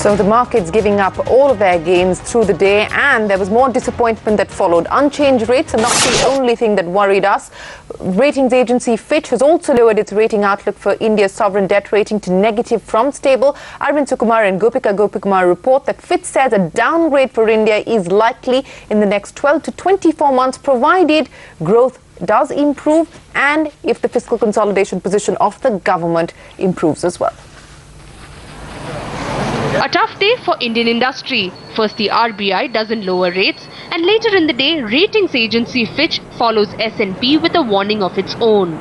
So the markets giving up all of their gains through the day, and there was more disappointment that followed. Unchanged rates are not the only thing that worried us. Ratings agency Fitch has also lowered its rating outlook for India's sovereign debt rating to negative from stable. Arvind Sukumar and Gopikumar report that Fitch says a downgrade for India is likely in the next 12 to 24 months, provided growth does improve and if the fiscal consolidation position of the government improves as well. A tough day for Indian industry. First, the RBI doesn't lower rates, and later in the day, ratings agency Fitch follows S&P with a warning of its own.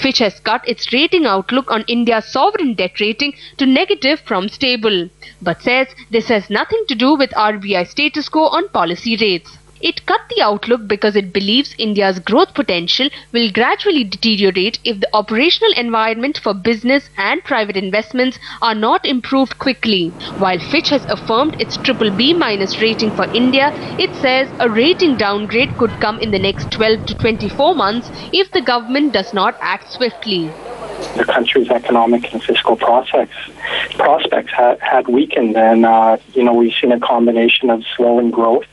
Fitch has cut its rating outlook on India's sovereign debt rating to negative from stable, but says this has nothing to do with RBI status quo on policy rates. It cut the outlook because it believes India's growth potential will gradually deteriorate if the operational environment for business and private investments are not improved quickly. While Fitch has affirmed its BBB- rating for India, it says a rating downgrade could come in the next 12 to 24 months if the government does not act swiftly. The country's economic and fiscal prospects had weakened, and we've seen a combination of slowing growth.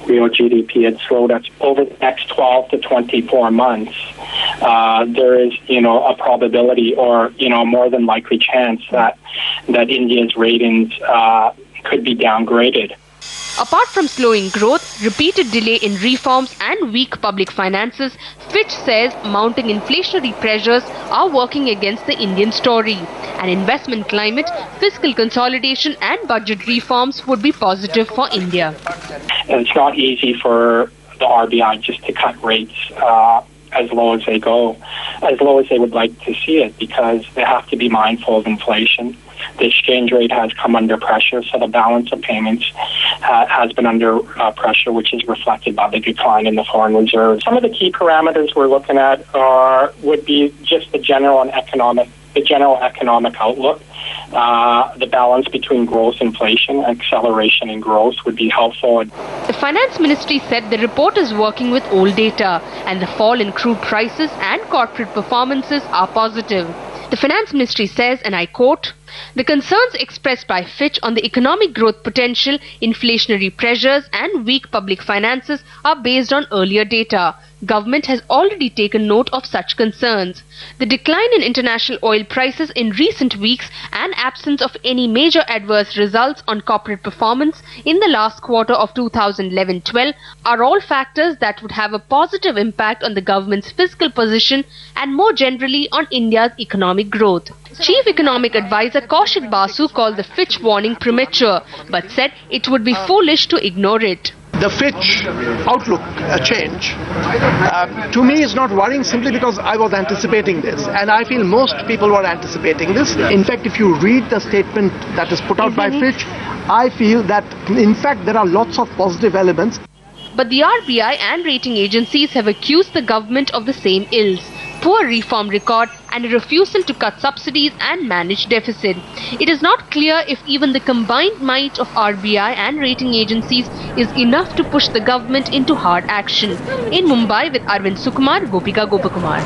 Real GDP had slowed us over the next 12 to 24 months. There is, a probability or, more than likely chance that India's ratings could be downgraded. Apart from slowing growth, repeated delay in reforms and weak public finances, Fitch says mounting inflationary pressures are working against the Indian story. An investment climate, fiscal consolidation and budget reforms would be positive for India. It's not easy for the RBI just to cut rates as low as they go, as low as they would like to see it, because they have to be mindful of inflation. The exchange rate has come under pressure, so the balance of payments has been under pressure, which is reflected by the decline in the foreign reserves. Some of the key parameters we're looking at would be just the general economic outlook. The balance between growth, inflation, acceleration in growth would be helpful. The Finance Ministry said the report is working with old data, and the fall in crude prices and corporate performances are positive. The Finance Ministry says, and I quote, "The concerns expressed by Fitch on the economic growth potential, inflationary pressures and weak public finances are based on earlier data. Government has already taken note of such concerns. The decline in international oil prices in recent weeks and absence of any major adverse results on corporate performance in the last quarter of 2011-12 are all factors that would have a positive impact on the government's fiscal position and more generally on India's economic growth." Chief Economic Advisor Kaushik Basu called the Fitch warning premature, but said it would be foolish to ignore it. The Fitch outlook change to me is not worrying, simply because I was anticipating this, and I feel most people were anticipating this. In fact, if you read the statement that is put out by Fitch, I feel that in fact there are lots of positive elements. But the RBI and rating agencies have accused the government of the same ills: poor reform record and a refusal to cut subsidies and manage deficit. It is not clear if even the combined might of RBI and rating agencies is enough to push the government into hard action. In Mumbai with Arvind Sukumar, Gopikumar.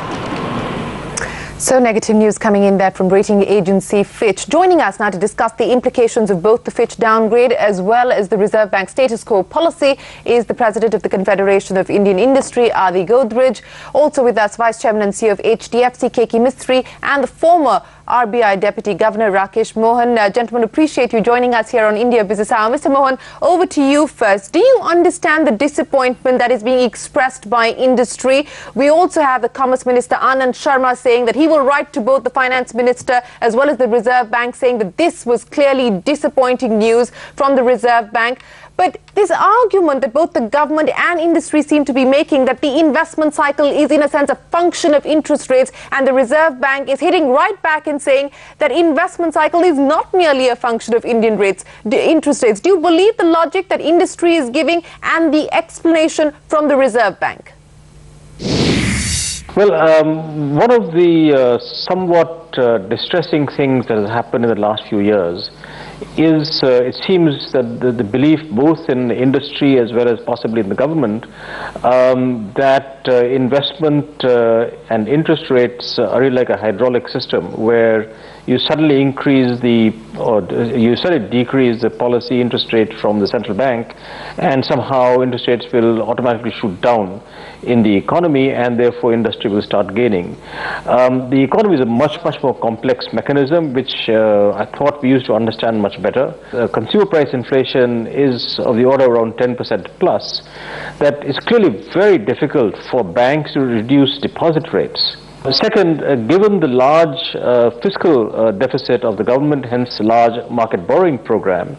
So negative news coming in there from rating agency Fitch. Joining us now to discuss the implications of both the Fitch downgrade as well as the Reserve Bank status quo policy is the President of the Confederation of Indian Industry, Godrej. Also with us, Vice Chairman and CEO of HDFC, K.K. Mistry, and the former RBI Deputy Governor Rakesh Mohan. Gentlemen, appreciate you joining us here on India Business Hour. Mr. Mohan, over to you first. Do you understand the disappointment that is being expressed by industry? We also have the Commerce Minister Anand Sharma saying that he will write to both the Finance Minister as well as the Reserve Bank, saying that this was clearly disappointing news from the Reserve Bank. But this argument that both the government and industry seem to be making, that the investment cycle is in a sense a function of interest rates, and the Reserve Bank is hitting right back and saying that investment cycle is not merely a function of Indian interest rates. Do you believe the logic that industry is giving and the explanation from the Reserve Bank? Well, one of the somewhat distressing things that has happened in the last few years is it seems that the belief both in the industry as well as possibly in the government that investment and interest rates are really like a hydraulic system where you suddenly decrease the policy interest rate from the central bank, and somehow interest rates will automatically shoot down in the economy, and therefore industry will start gaining. The economy is a much more complex mechanism, which I thought we used to understand much better. Consumer price inflation is of the order around 10% plus. That is clearly very difficult for banks to reduce deposit rates. Second, given the large fiscal deficit of the government, hence large market borrowing program,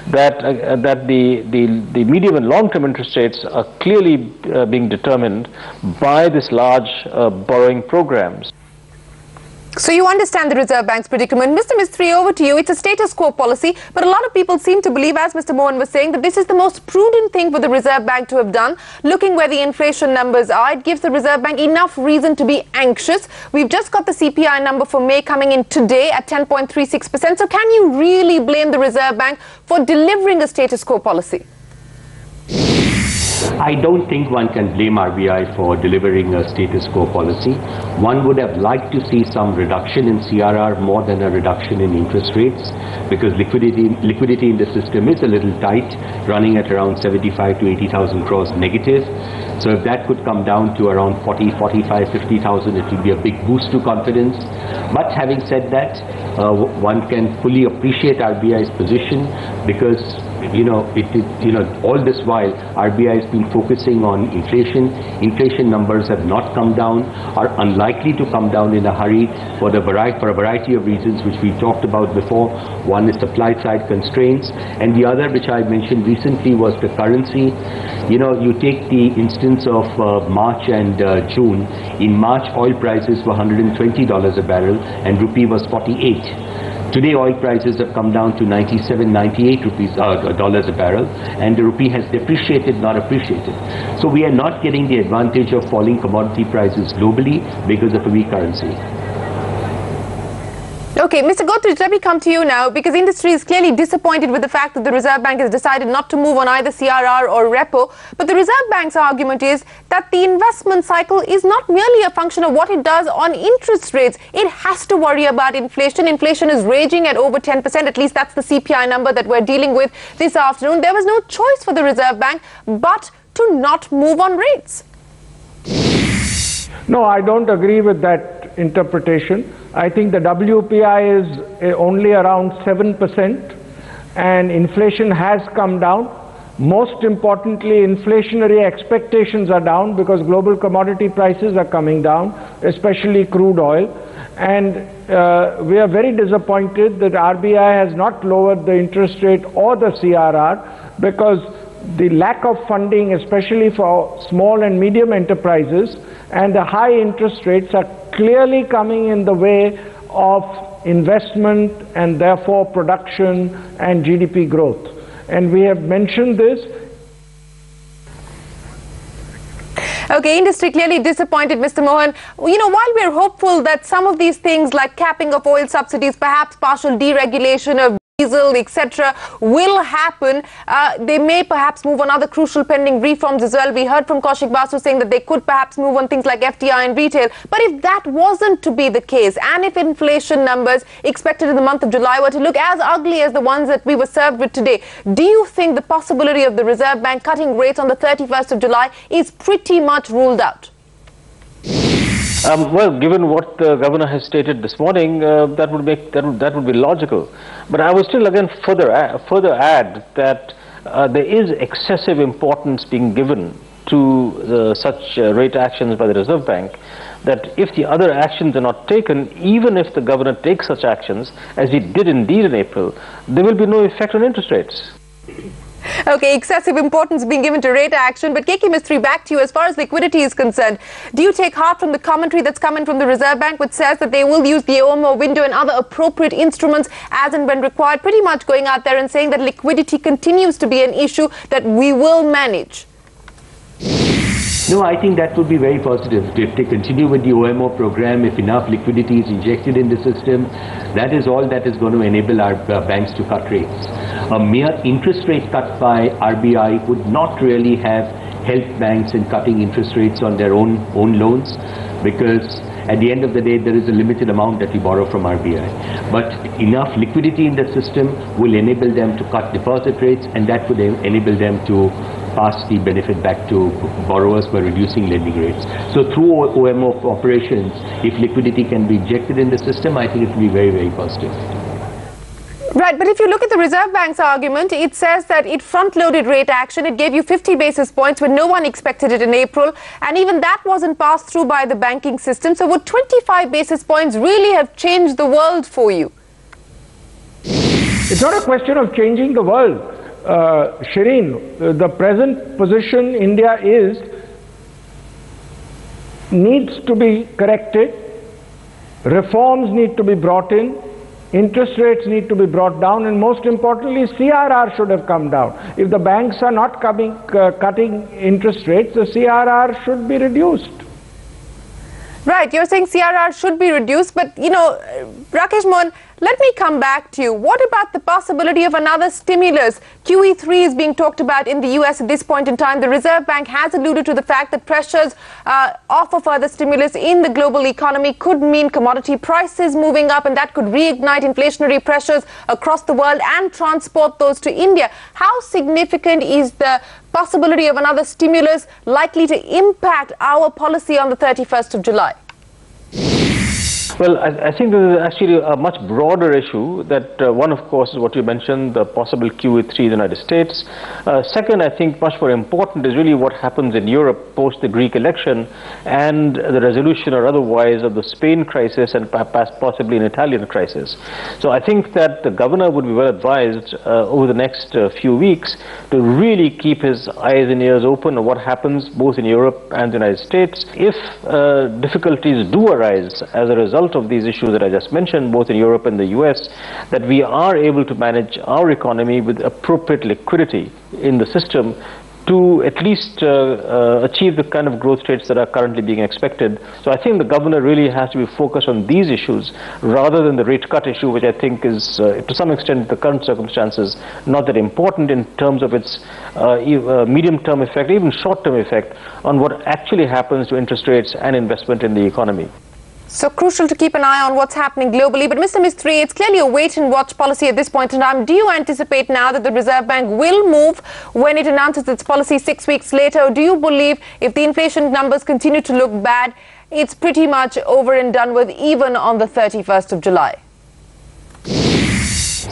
that the medium and long-term interest rates are clearly being determined by this large borrowing programs. So you understand the Reserve Bank's predicament. Mr. Mistry, over to you. It's a status quo policy, but a lot of people seem to believe, as Mr. Mohan was saying, that this is the most prudent thing for the Reserve Bank to have done. Looking where the inflation numbers are, it gives the Reserve Bank enough reason to be anxious. We've just got the CPI number for May coming in today at 10.36%. So can you really blame the Reserve Bank for delivering a status quo policy? I don't think one can blame RBI for delivering a status quo policy. One would have liked to see some reduction in CRR more than a reduction in interest rates, because liquidity in the system is a little tight, running at around 75 to 80,000 crores negative. So if that could come down to around 40, 45, 50,000, it would be a big boost to confidence. But having said that, one can fully appreciate RBI's position, because all this while RBI has been focusing on inflation. Inflation numbers have not come down, are unlikely to come down in a hurry for a variety of reasons which we talked about before. One is supply side constraints, and the other, which I mentioned recently, was the currency. You take the instance of March and June. In March, oil prices were $120 a barrel and rupee was 48. Today, oil prices have come down to 97, 98 dollars a barrel, and the rupee has depreciated, not appreciated. So we are not getting the advantage of falling commodity prices globally because of a weak currency. Okay, Mr. Godrej, let me come to you now, because industry is clearly disappointed with the fact that the Reserve Bank has decided not to move on either CRR or repo. But the Reserve Bank's argument is that the investment cycle is not merely a function of what it does on interest rates. It has to worry about inflation. Inflation is raging at over 10%. At least that's the CPI number that we're dealing with this afternoon. There was no choice for the Reserve Bank but to not move on rates. No, I don't agree with that interpretation. I think the WPI is only around 7%, and inflation has come down. Most importantly, inflationary expectations are down because global commodity prices are coming down, especially crude oil. And we are very disappointed that RBI has not lowered the interest rate or the CRR, because the lack of funding, especially for small and medium enterprises, and the high interest rates are clearly coming in the way of investment and therefore production and GDP growth. And we have mentioned this. Okay, industry clearly disappointed, Mr. Mohan. While we're hopeful that some of these things like capping of oil subsidies, perhaps partial deregulation of diesel, etc., will happen, they may perhaps move on other crucial pending reforms as well. We heard from Kaushik Basu saying that they could perhaps move on things like FDI and retail. But if that wasn't to be the case, and if inflation numbers expected in the month of July were to look as ugly as the ones that we were served with today, do you think the possibility of the Reserve Bank cutting rates on the 31st of July is pretty much ruled out? Well, given what the governor has stated this morning, that would be logical. But I would still again further add that there is excessive importance being given to such rate actions by the Reserve Bank, that if the other actions are not taken, even if the governor takes such actions, as he did indeed in April, there will be no effect on interest rates. Okay, excessive importance being given to rate action. But KK Mistry, back to you. As far as liquidity is concerned, do you take heart from the commentary that's coming from the Reserve Bank, which says that they will use the OMO window and other appropriate instruments as and when required, pretty much going out there and saying that liquidity continues to be an issue that we will manage? No, I think that would be very positive. If they continue with the OMO program, if enough liquidity is injected in the system, that is all that is going to enable our banks to cut rates. A mere interest rate cut by RBI would not really have helped banks in cutting interest rates on their own loans, because At the end of the day, there is a limited amount that we borrow from RBI. But enough liquidity in the system will enable them to cut deposit rates, and that would enable them to pass the benefit back to borrowers by reducing lending rates. So through OMO operations, if liquidity can be injected in the system, I think it will be very, very positive. Right, but if you look at the Reserve Bank's argument, it says that it front-loaded rate action. It gave you 50 basis points when no one expected it in April, and even that wasn't passed through by the banking system. So would 25 basis points really have changed the world for you? It's not a question of changing the world. Shireen, the present position India needs to be corrected, reforms need to be brought in, interest rates need to be brought down, and most importantly, CRR should have come down. If the banks are not cutting interest rates, the CRR should be reduced. Right, you're saying CRR should be reduced, but Rakesh Mohan, let me come back to you. What about the possibility of another stimulus? QE3 is being talked about in the US at this point in time. The Reserve Bank has alluded to the fact that pressures of a further stimulus in the global economy could mean commodity prices moving up, and that could reignite inflationary pressures across the world and transport those to India. How significant is the possibility of another stimulus likely to impact our policy on the 31st of July? Well, I think this is actually a much broader issue. That one, of course, is what you mentioned, the possible QE3 in the United States. Second, I think much more important is really what happens in Europe post the Greek election and the resolution or otherwise of the Spain crisis and perhaps possibly an Italian crisis. So I think that the governor would be well advised over the next few weeks to really keep his eyes and ears open on what happens both in Europe and the United States. If difficulties do arise as a result of these issues that I just mentioned, both in Europe and the US, that we are able to manage our economy with appropriate liquidity in the system to at least achieve the kind of growth rates that are currently being expected. So I think the governor really has to be focused on these issues rather than the rate cut issue, which I think is, to some extent, the current circumstances, not that important in terms of its medium-term effect, even short-term effect on what actually happens to interest rates and investment in the economy. So crucial to keep an eye on what's happening globally. But Mr. Mistry, it's clearly a wait-and-watch policy at this point in time. Do you anticipate now that the Reserve Bank will move when it announces its policy 6 weeks later? Or do you believe if the inflation numbers continue to look bad, it's pretty much over and done with even on the 31st of July?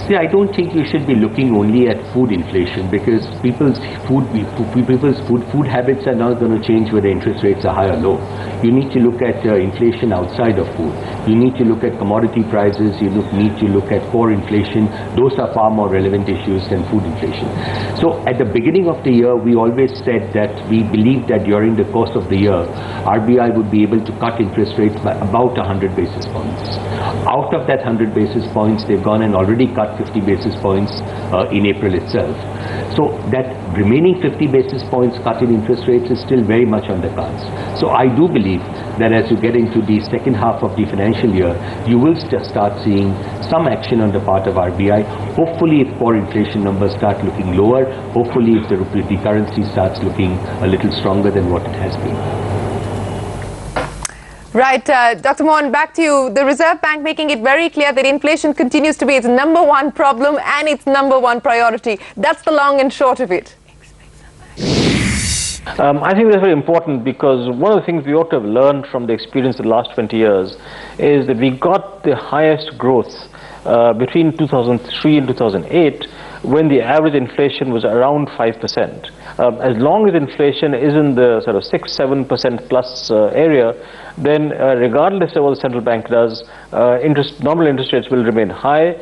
See, I don't think you should be looking only at food inflation, because people's food habits are not going to change whether interest rates are high or low. You need to look at inflation outside of food. You need to look at commodity prices. You need to look at core inflation. Those are far more relevant issues than food inflation. So at the beginning of the year, we always said that we believed that during the course of the year, RBI would be able to cut interest rates by about 100 basis points. Out of that 100 basis points, they've gone and already cut 50 basis points in April itself. So that remaining 50 basis points cut in interest rates is still very much on the cards. So I do believe that as you get into the second half of the financial year, you will start seeing some action on the part of RBI. Hopefully, if core inflation numbers start looking lower, hopefully if the currency starts looking a little stronger than what it has been. Right, Dr. Mohan, back to you. The Reserve Bank making it very clear that inflation continues to be its #1 problem and its #1 priority. That's the long and short of it. I think that's very important, because one of the things we ought to have learned from the experience of the last 20 years is that we got the highest growth between 2003 and 2008 when the average inflation was around 5%. As long as inflation is in the sort of 6-7% plus area, then regardless of what the central bank does, nominal interest rates will remain high,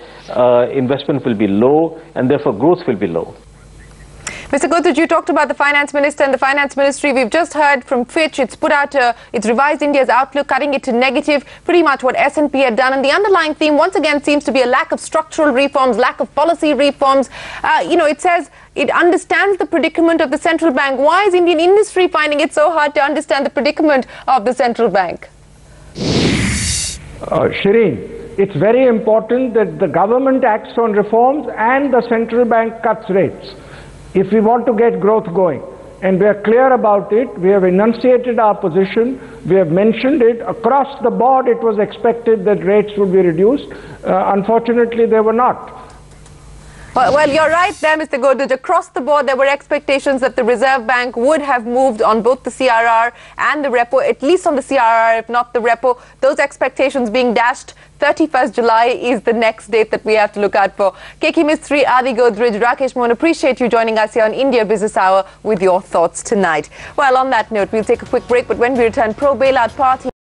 investment will be low, and therefore growth will be low. Mr. Godrej, you talked about the finance minister and the finance ministry. We've just heard from Fitch. It's put out, it's revised India's outlook, cutting it to negative, pretty much what S&P had done. And the underlying theme, once again, seems to be a lack of structural reforms, lack of policy reforms. It says it understands the predicament of the central bank. Why is Indian industry finding it so hard to understand the predicament of the central bank? Shireen, it's very important that the government acts on reforms and the central bank cuts rates if we want to get growth going. and we are clear about it. We have enunciated our position. We have mentioned it. Across the board, it was expected that rates would be reduced. Unfortunately, they were not. Well, you're right there, Mr. Godrej. Across the board, there were expectations that the Reserve Bank would have moved on both the CRR and the repo, at least on the CRR, if not the repo. Those expectations being dashed. 31st July is the next date that we have to look out for. KK Mistry, Adi Godrej, Rakesh Mohan, appreciate you joining us here on India Business Hour with your thoughts tonight. Well, on that note, we'll take a quick break, but when we return, pro-bailout party